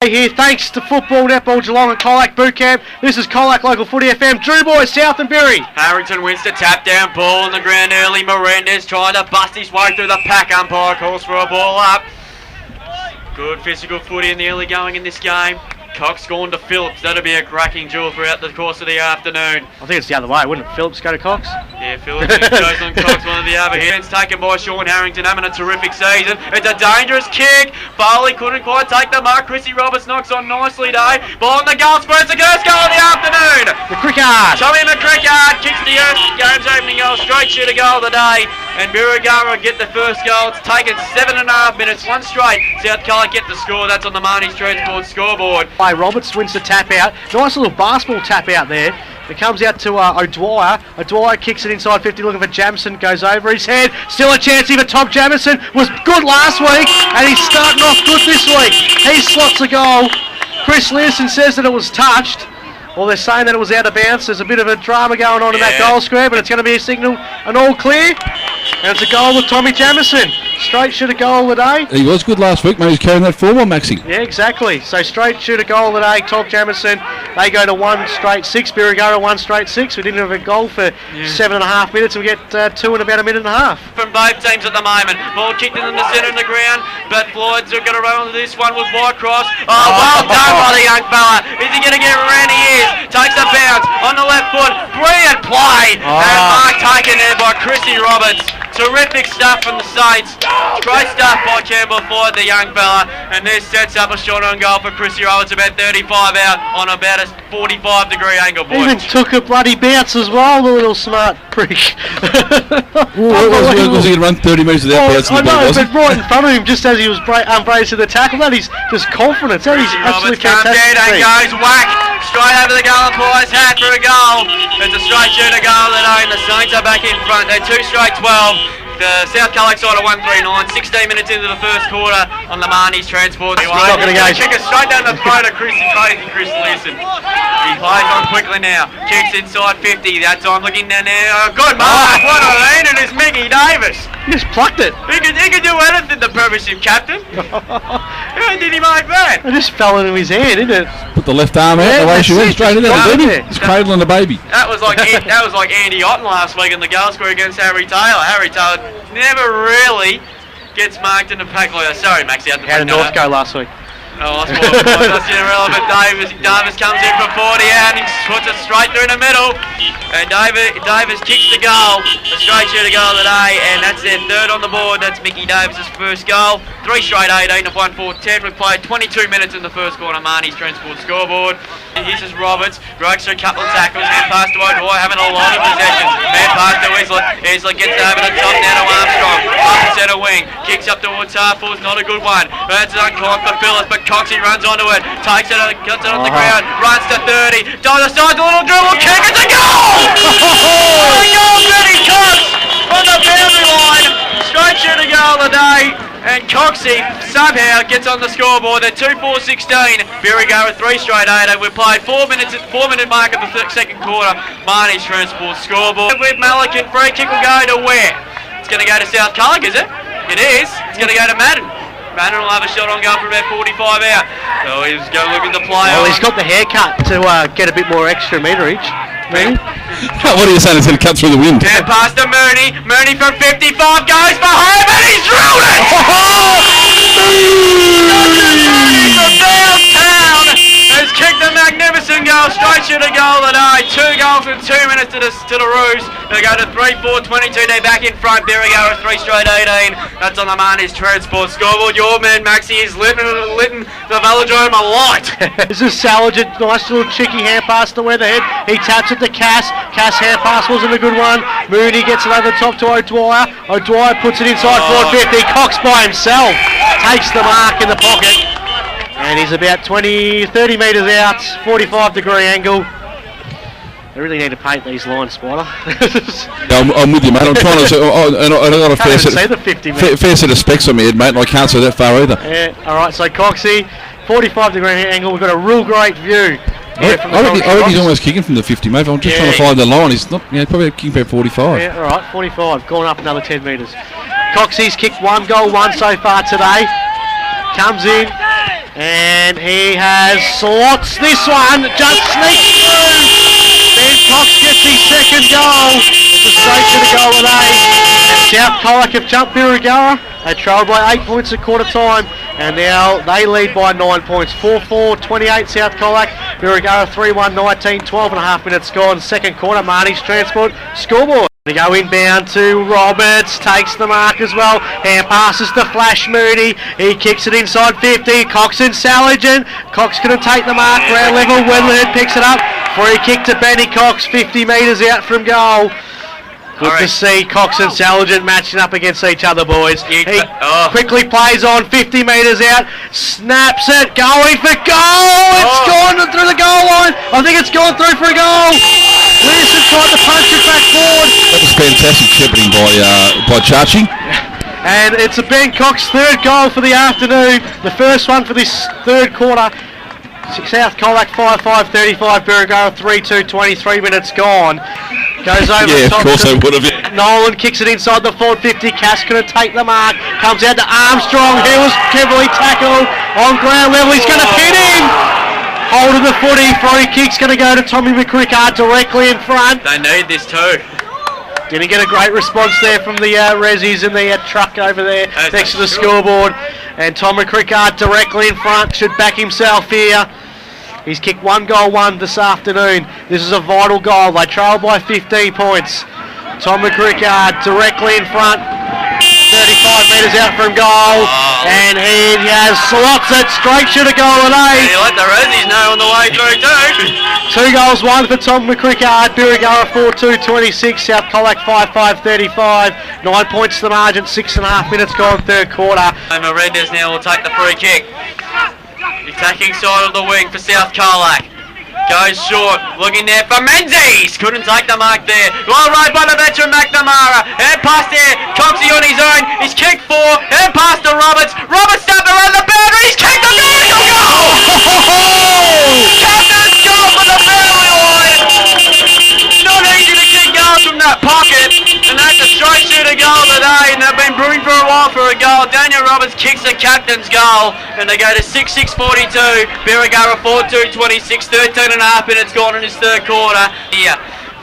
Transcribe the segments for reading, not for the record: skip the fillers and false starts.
Here, thanks to Football, Netball, Geelong and Colac Boot Camp. This is Colac Local Footy FM. Drew Boys, South and Berry. Harrington wins the tap down, ball on the ground early. Mirandez trying to bust his way through the pack. Umpire calls for a ball up. Good physical footy in the early going in this game. Cox gone to Phillips. That'll be a cracking duel throughout the course of the afternoon. I think it's the other way, wouldn't it? Phillips go to Cox? Yeah, Phillips goes on Cox, one of the other hands taken by Sean Harrington, having a terrific season. It's a dangerous kick. Foley couldn't quite take the mark. Chrissy Roberts knocks on nicely, though. Ball on the goal, spreads the first goal of the afternoon. McCrickard. Tommy McCrickard kicks the game's opening goal, straight shooter goal of the day. And Birregurra get the first goal. It's taken 7.5 minutes, one straight. South Colac get the score. That's on the Marnie's Transport scoreboard. Roberts wins the tap out. Nice little basketball tap out there. It comes out to O'Dwyer. O'Dwyer kicks it inside 50, looking for Jamison. Goes over his head. Still a chance here for Tom Jamison. Was good last week, and he's starting off good this week. He slots a goal. Chris Learson says that it was touched. Well, they're saying that it was out of bounds. There's a bit of a drama going on in that goal square, but it's going to be a signal, an all clear. And it's a goal with Tommy Jamison. Straight shooter goal of the day. He was good last week, mate. He's carrying that form on, Maxie. Yeah, exactly. So straight shooter goal of the day, Tom Jamison. They go to 1 straight 6. Birregurra 1 straight 6. We didn't have a goal for 7.5 minutes. We get 2 in about a minute and a half. From both teams at the moment. Ball kicked in the centre of the ground, but Floyd's going to run onto this one with Whitecross. Oh, well done by the young fella. Is he going to get around? He is. Takes a bounce on the left foot. Brilliant play. And mark taken there by Chrissy Roberts. Terrific stuff from the Saints. Great stuff by Campbell Floyd, the young fella. And this sets up a shot on goal for Chrissy Roberts, about 35 out on about a 45-degree angle, boys. Even took a bloody bounce as well, the little smart prick. Was he going to run 30 metres without bouncing the ball, I know, but right in front of him, just as he was unbraced to the tackle, that is just confidence. That is absolutely fantastic. Comes in and goes whack straight over the goal and Pies hat for a goal. It's a straight shooter goal today, and the Saints are back in front. They're 2 straight 12. The South Colac side of 139, 16 minutes into the first quarter on the Marnie's Transport. He's not going to go. Kick it straight down the throat of Chris Leeson. He plays on quickly now. Kicks inside 50. That time looking down there. Oh, good mark. What a lean. It is Mickey Davis. He just plucked it. He could do anything, the premiership captain. How did he make that? It just fell into his hand, didn't it? Put the left arm out the way she went, straight in there, didn't he? He's cradling the baby. That was like Andy Otten last week in the goal score against Harry Taylor. Harry Taylor never really gets marked in the pack like that. Sorry, Maxie. How did North go last week? Oh, that's irrelevant. Davis comes in for 40 and he puts it straight through the middle. And Davis kicks the goal, the straight shooter goal today, and that's their third on the board. That's Mickey Davis's first goal. 3 straight 18 of 1-4-10. We've played 22 minutes in the first quarter. Marnie's Transport scoreboard. And here's his Roberts, breaks through a couple of tackles, hand pass to O'Dwyer, having a lot of possession. Man pass to Wesley. Wesley gets over the top now to Armstrong. Up the centre wing, kicks up towards Harford, not a good one. That's uncaught for Phillips, but Coxie runs onto it, takes it, cuts it on the ground, runs to 30, down the side, the little dribble kick, it's a goal! A goal, Benny Cox on the boundary line. Straight shooter goal of the day. And Coxie somehow gets on the scoreboard. They're 2-4-16. Birregurra 3 straight 8. We've played 4-minute mark of the second quarter. Marnie's Transport scoreboard. With Malikan, free kick will go to where? It's going to go to South Colac, is it? It is. It's going to go to Madden. Madden will have a shot on goal for about 45 out. So he's going to look at the play. Well, he's got the haircut to get a bit more extra meterage. Maybe. What are you saying? It's going to cut through the wind. Down past to Mooney. Mooney from 55 goes for home and he's drilled it! Mooney from downtown has kicked a magnificent goal. Straight shooter goal today. 2 goals in 2 minutes to the Roos. They go to 3-4-22. They're back in front. Birregurra 3 straight 18. That's on the Marnie's Transport scoreboard. Your man Maxie is letting the velodrome alight. This is Salage, a nice little cheeky hand pass to Weatherhead. He taps it to Cass. Cass hand pass wasn't a good one. Mooney gets it over the top to O'Dwyer. O'Dwyer puts it inside 450. Cox by himself takes the mark in the pocket. And he's about 30 metres out, 45-degree angle. They really need to paint these lines, Spider. I'm with you, mate. I'm trying to say, I got a fair set of specs on my head, mate, and I can't see that far either. Yeah, all right, so Coxie, 45-degree angle. We've got a real great view. I reckon he's almost kicking from the 50, mate. I'm just trying to find the line. He's not, probably kicking about 45. Yeah, all right, 45, going up another 10 metres. Coxie's kicked 1 goal, 1 so far today. Comes in, And he has slots this one, just sneaks through. Ben Cox gets his second goal. It's a straight to the goal with and South Colac have jumped Birregurra. They trailed by 8 points at quarter time, and now they lead by 9 points. 4-4, 28 South Colac. Birregurra 3-1, 19, 12.5 minutes gone. Second quarter, Marnie's Transport scoreboard. They go inbound to Roberts, takes the mark as well, hand passes to Flash Moody, he kicks it inside 50, Cox and Saligent, Cox going to take the mark, round level, Wedlerhead picks it up, free kick to Benny Cox, 50 metres out from goal. Good to see Cox and Saligent matching up against each other, boys. He quickly plays on, 50 metres out, snaps it, going for goal! It's gone through the goal line. I think it's gone through for a goal. Learson tried to punch it back forward. That was fantastic shepherding by Chachi. And it's a Ben Cox third goal for the afternoon. The first one for this third quarter. South Colac 5-5-35, Birregurra 3-2, 23 minutes gone. Goes over the top. Of course they would have. Nolan kicks it inside the forward 50. Cass going to take the mark. Comes out to Armstrong. He was heavily tackled on ground level. He's going to pin him. Hold of the footy. Free kick's going to go to Tommy McCrickard directly in front. They need this too. Didn't get a great response there from the Rezzies and the truck over there next to the scoreboard. And Tom McCrickard directly in front. Should back himself here. He's kicked 1 goal this afternoon. This is a vital goal. They trail by 15 points. Tom McCrickard directly in front. 35 metres out from goal. And he has slots it straight to the goal and he let the Rezzies know on the way through too. 2 goals, 1 for Tom McCrickard. Birregurra 4-2, 26. South Colac 5-5, 35. 9 points to the margin. 6.5 minutes gone third quarter. Mendes now will take the free kick. The attacking side of the wing for South Colac. Goes short, looking there for Menzies. Couldn't take the mark there. Well right by the veteran McNamara. Hand pass there. Coxie on his own. He's kicked 4. Hand pass to Roberts. Roberts stepped around the boundary. He's kicked the vertical goal. Captain's goal for the family line. Not easy to kick goals from that pocket. And that's a straight shooter goal today. And they've been brewing for a while for a goal. Daniel Roberts kicks the captain's goal. And they go to 6-6-42. Birregurra 4-2, 26. 13.5 minutes gone in his third quarter. Here,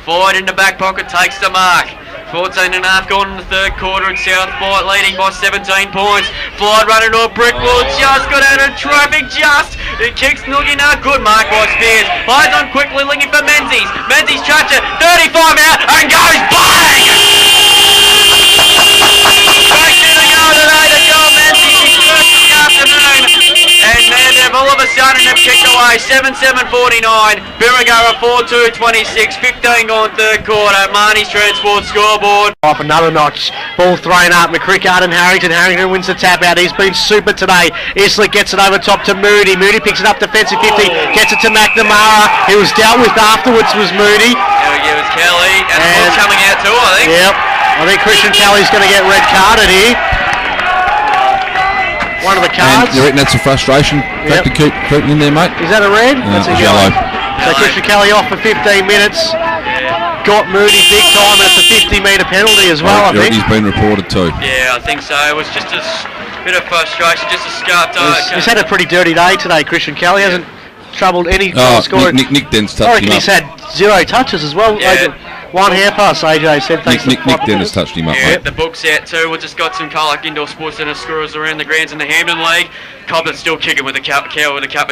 forward in the back pocket takes the mark. 14.5 gone in the third quarter and Southport leading by 17 points. Floyd running to a brick wall, just got out of traffic, it kicks looking out, good mark by Spears. Plays on quickly looking for Menzies. Menzies traps it, 35 out and goes bang! Straight to the goal today, the goal Menzies, his first of the afternoon. And then they've all of a sudden have kicked away 7-7-49. Birregurra 4-2, 26. 15 gone third quarter. Marnie's Transport scoreboard. Off another notch. Ball thrown up. McCrickard and Harrington. Harrington wins the tap out. He's been super today. Islett gets it over top to Moody. Moody picks it up defensive 50. Gets it to McNamara. He was dealt with afterwards was Moody. It was Kelly. And the ball's coming out too, I think. Yep. I think Christian Kelly's going to get red carded here. One of the cards. And you reckon that's a frustration? Yep. To keep in there, mate? Is that a red? That's a yellow. So Christian Kelly off for 15 minutes. Got Moody big time, and it's a 50-metre penalty as well, I think. He's been reported too. Yeah, I think so. It was just a bit of frustration, just a scarf. He's had a pretty dirty day today, Christian Kelly. Hasn't troubled any scoring. Nick Dennis touched him up. He's had 0 touches as well. Yeah. One hair pass, AJ said. Nick Dennis touched him up. Yeah, mate. the book's out too. We've just got some Colac Indoor Sports Centre scorers around the grounds in the Hampden League. Cobblers still kicking with a cup of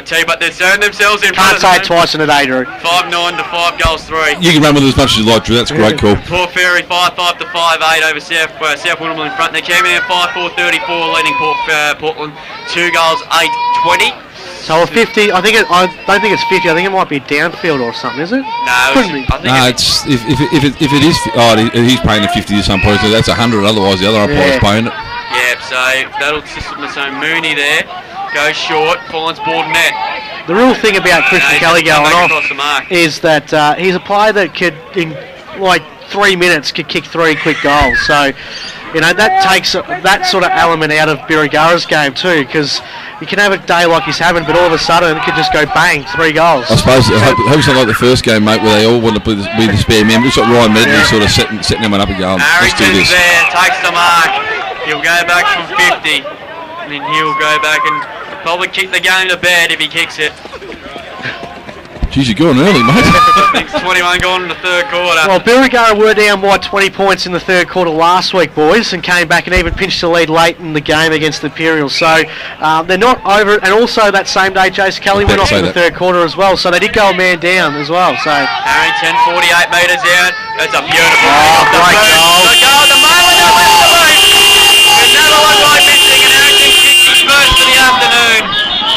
tea, but they're throwing themselves in front. Can't say it twice in a day, Drew. 5-9 to 5 goals 3. You can run with it as much as you like, Drew. That's a great call. Port Fairy 5-5 to 5-8 over South Woodville in front. They came in at 5-4-34, leading Portland 2 goals 8-20. So a 50, I don't think it's 50. I think it might be downfield or something, is it? No, couldn't be. It's if it is. He's paying the 50 to some point, so that's 100. Otherwise, the other umpire's paying it. Yeah, so that'll so Mooney there goes short, finds board net. The real thing about Christian Kelly going off is that he's a player that could, in like 3 minutes, could kick 3 quick goals. So, you know, that takes that sort of element out of Birregurra's game too, because you can have a day like he's having, but all of a sudden it could just go bang, 3 goals. I suppose I hope it's not like the first game, mate, where they all want to be the spare man. Looks like Ryan Medley sort of setting them up and going, let's do this. There, takes the mark. He'll go back from 50. And then he'll go back and probably kick the game to bed if he kicks it. Jeez, you're going early, mate. I think it's 21 gone in the third quarter. Well, Birregurra were down by 20 points in the third quarter last week, boys, and came back and even pinched the lead late in the game against the Imperials. So they're not over it. And also that same day, Jace Kelly went off in the third quarter as well. So they did go a man down as well. So Harrington, 48 metres out. That's a beautiful great goal. The goal, the moment that wins the boot. Another one by missing, and Harrington kicks his first for the afternoon.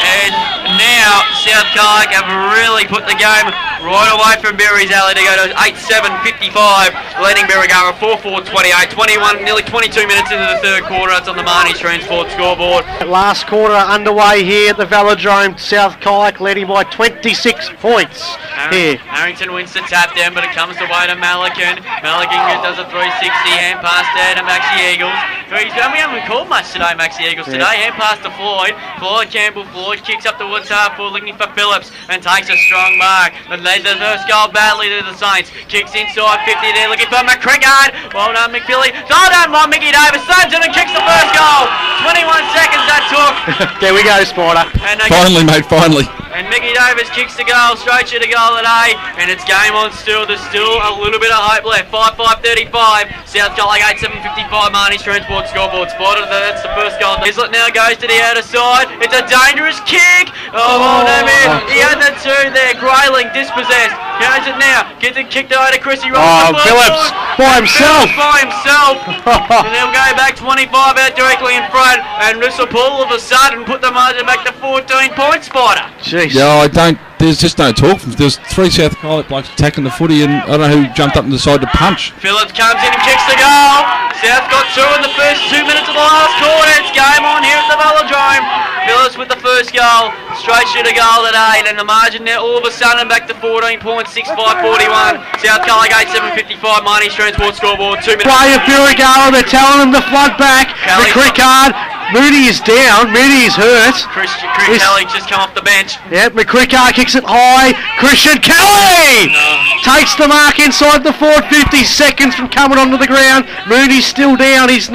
And now South Colac have really put the game right away from Berry's alley to go to 8-7-55, leading Birregurra 4-4-28, 21, nearly 22 minutes into the third quarter. That's on the Marnie Transport scoreboard. Last quarter underway here at the Velodrome. South Colac leading by 26 points here. Harrington wins the tap down, but it comes away to Malikan. Malikan does a 360 hand pass there to Maxi Eagles. We haven't called much today, Maxi Eagles today. Hand pass to Floyd. Floyd Campbell. Floyd kicks up towards half forward, looking for Phillips, and takes a strong mark. And they the first goal badly to the Saints. Kicks inside 50 there, looking for McCrickard. Well done, McPhilly. Well done by Mickey Davis. Saves it and kicks the first goal. 21 seconds that took. There we go, Spider. Finally, mate, finally. And Mickey Davis kicks the goal straight to the goal today, and it's game on still. There's still a little bit of hope left. 5-5-35. South Colac 8-7-55. Marnie's Transport scoreboard. Spotted. That's the first goal. Islett now goes to the outer side. It's a dangerous kick. Oh, no, man. He had the two there. Grayling dispossessed. Goes it now. Gets it kicked away to Chrissy. Phillips by himself. And they'll go back 25 out directly in front, and this will all of a sudden put the margin back to 14 points, Spider. Jeez. Yeah, there's just no talk. There's three South Colac blokes attacking the footy, and I don't know who jumped up and decided to punch. Phillips comes in and kicks the goal. South got two in the first 2 minutes of the last quarter. It's game on here at the Velodrome. Phillips with the first goal. Straight shoot a goal at 8, and the margin now all of a sudden back to 14 points, 6-5-41. South Colac 8-7-55. Marnie's Transport scoreboard. 2 minutes. Play of Birregurra. They're telling them to flood back. McCrickard. Moody is down. Moody is hurt. Kelly just come off the bench. Yep, McCrickard kicks it high. Christian Kelly takes the mark inside the 50 seconds from coming onto the ground. Moody's still down. He's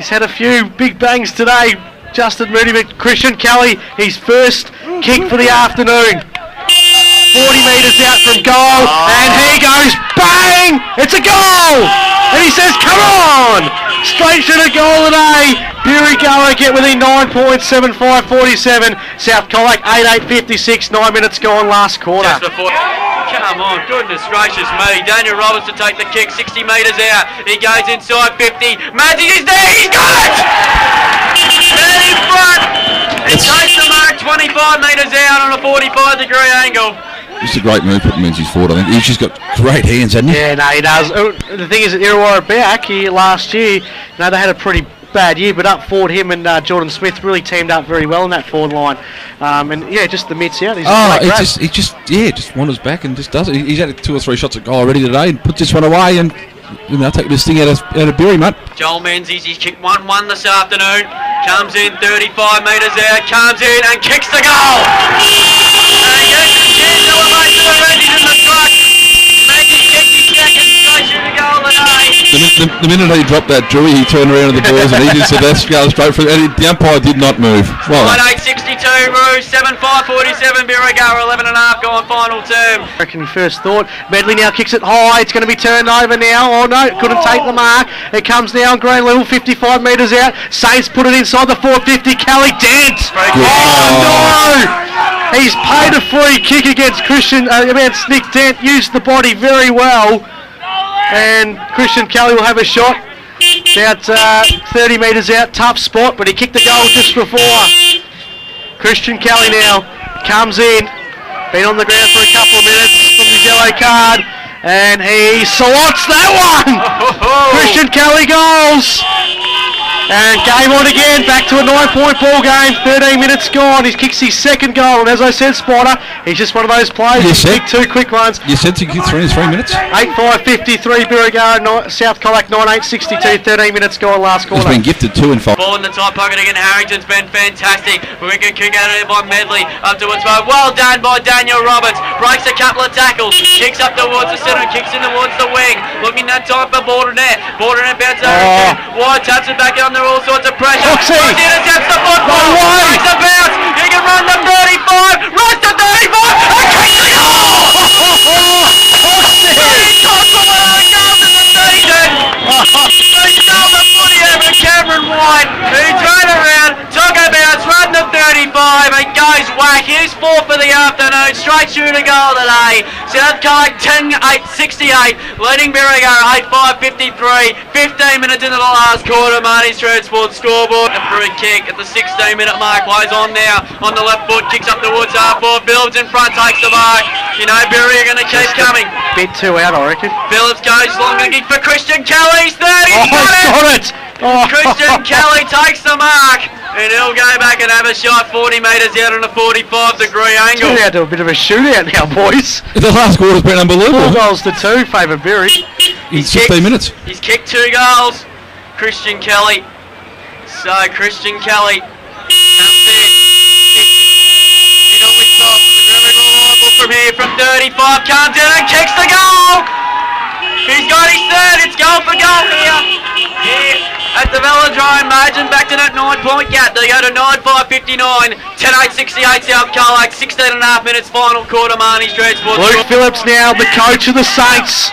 had a few big bangs today. Justin Moody, but Christian Kelly, his first kick for the afternoon. 40 metres out from goal, and he goes bang! It's a goal! And he says, come on! Straight to the goal today. Birregurra get within 9 points, 7-5-47. South Colac 8-8-56, 9 minutes gone last quarter. Just before. Come on, goodness gracious me. Daniel Roberts to take the kick, 60 metres out. He goes inside 50. Mazzy is there, he's got it! Man in front! He takes the mark 25 metres out on a 45-degree angle. It's a great move putting Menzies forward, I think. He's just got great hands, hasn't he? Yeah, no, he does. The thing is that Illawarra back here last year, they had a pretty bad year, but up forward him and Jordan Smith really teamed up very well in that forward line. And yeah, just the mitts out. He just wanders back and just does it. He's had 2 or 3 shots at goal already today and puts this one away, and they'll take this thing out of Berry, mate. Joel Menzies, he's kicked 1-1 this afternoon. Comes in 35 metres out, comes in and kicks the goal. And he gets the chance to elevate to the Menzies in the truck. Menzies kicked his second straight to the goal today. The minute he dropped that Drewy, he turned around to the boys and he just said, let's go straight for it. And the umpire did not move. Well, 8-62, Rouge, 7-5-47, Birregurra, 11.5 gone final term. I reckon he first thought. Medley now kicks it high. It's going to be turned over now. Oh no, couldn't take the mark. It comes now on green level, 55 metres out. Saints put it inside the 450. Kelly Dent. Oh no! He's paid a free kick against Nick Dent. Used the body very well. And Christian Kelly will have a shot. About 30 metres out. Tough spot, but he kicked the goal just before. Christian Kelly now comes in. Been on the ground for a couple of minutes from his yellow card. And he slots that one! Christian Kelly goals! And game on again, back to a 9-point ball game, 13 minutes gone. He kicks his second goal, and as I said, Spider, he's just one of those players who kick 2 quick ones. You said to kick 3 in 3 minutes? 8-5-53, Birregurra, South Colac 9-8-62, 13 minutes gone last quarter. He's been gifted 2 in 5. Ball in the top pocket again, Harrington's been fantastic. We can kick out of there by Medley, up towards both. Well done by Daniel Roberts, breaks a couple of tackles, kicks up towards the centre, kicks in towards the wing, looking that time for Bordernet. Bordernet bounces over, Wide taps it back on under all sorts of pressure. Foxy. Foxy intercepts the football. No way. Takes a bounce. He can run to 35. Runs to 35. And kicks the goal. He tossed the one of the goals in the 32. He stole the footy over Cameron White. He turned around, took a bounce, run to 35, and goes whack. He's 4 for the afternoon. Straight shooter goal today. South Colac 10-8-68, leading Birregurra 8-5-53. 15 minutes into the last quarter. Marty's Transport scoreboard. A free kick at the 16-minute mark. Plays on now on the left foot, kicks up towards half-forward. Phillips in front, takes the mark. You know Birregurra are going to keep coming. Bit too out, I reckon. Phillips goes long and kick for Christian Kelly. 30. Oh, he's got it! Oh. Christian Kelly takes the mark, and he'll go back and have a shot 40 metres out on a 45-degree angle. Turned out to a bit of a shootout now, boys. The last quarter's been 4 unbelievable. goals to 2, favour Birri. In 16 minutes. He's kicked 2 goals. Christian Kelly. So Christian Kelly comes in. He always stops. Very reliable from here from 35. Comes in and kicks the goal. He's got his third. It's goal for goal here. At the Velodrome, margin back to that 9-point gap. They go to 9-5-59, 10-8-68 South Colac, 16 and a half minutes final quarter. Marnie's Transport. Luke Phillips now, the coach of the Saints.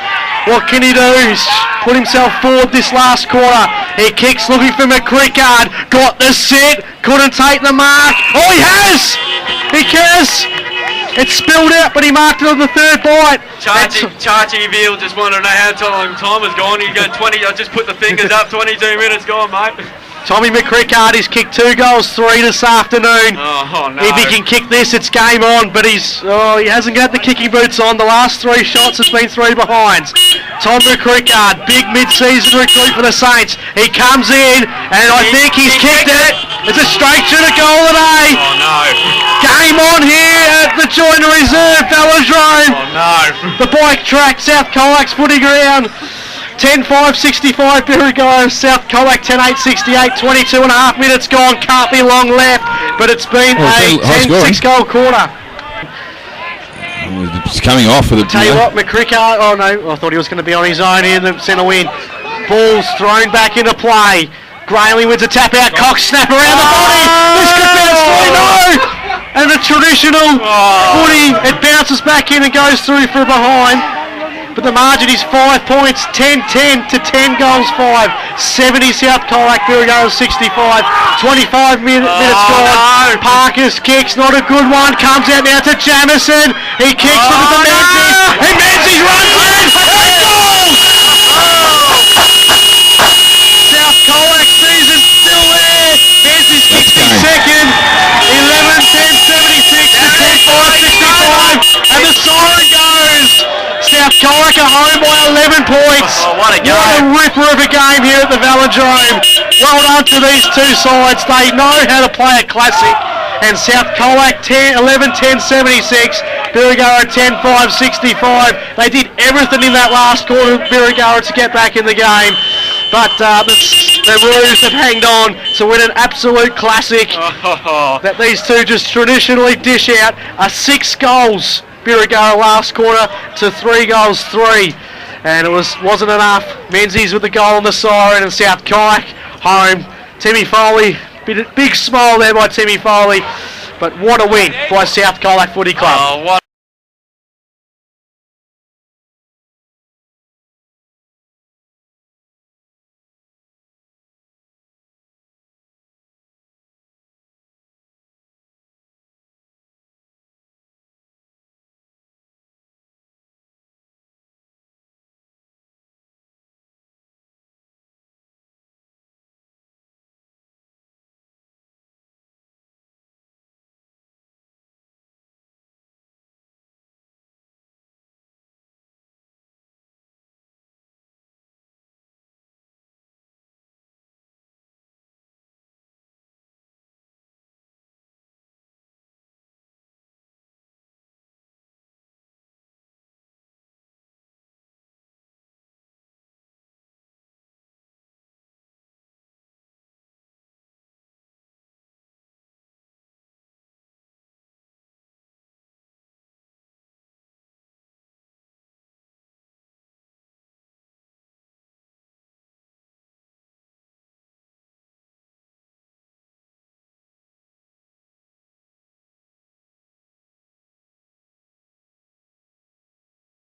What can he do? He's put himself forward this last quarter. He kicks looking for McCrickard. Got the set. Couldn't take the mark. Oh, he has! He cares. It spilled out, but he marked it on the third bite. Chachi Veal just wanted to know how long time has gone. He go 20. I just put the fingers up. 22 minutes gone, mate. Tommy McCrickard, he's kicked 2 goals, 3 this afternoon. Oh no! If he can kick this, it's game on. But he hasn't got the kicking boots on. The last 3 shots has been 3 behinds. Tom McCrickard, big mid-season recruit for the Saints. He comes in, and I think he's kicked it. It's a straight shooter goal today. Oh no! Game on here at the Joiner Reserve, Velodrome. Oh no! The bike track, South Colac's footy ground. 10-5-65 Birregurra, South Colac 10-8-68, 22 and a half minutes gone, can't be long left, but it's been a 10-6 goal quarter. It's coming off with it. Tell you what, McCrickard, oh no, I thought he was going to be on his own here in the centre win. Ball's thrown back into play. Grayley wins a tap out, Cox snap around the body. This could bounce through, no! And the traditional footy, it bounces back in and goes through for a behind. But the margin is 5 points, 10-10 to 10 goals 5. 70 South Colac, Birregurra 65. 25 minutes gone. No. Parker's kicks, not a good one. Comes out now to Jamison. He kicks look at the Menzies. And Menzies runs in. And goals! South Colac season still there. Menzies kicks his second. 11-10-76 to 10-5-65. And the siren goes. South Colac are home by 11 points. Oh, what a game. What a ripper of a game here at the Velodrome. Well done to these 2 sides. They know how to play a classic. And South Colac 11-10-76. Birregurra 10-5-65. They did everything in that last quarter, Birregurra, to get back in the game. But the Roos have hanged on to win an absolute classic that these 2 just traditionally dish out. 6 goals. Birregurra last quarter to 3 goals 3, and it wasn't enough. Menzies with the goal on the siren, and South Colac home. Timmy Foley, big smile there by Timmy Foley, but what a win by South Colac Footy Club. Oh, what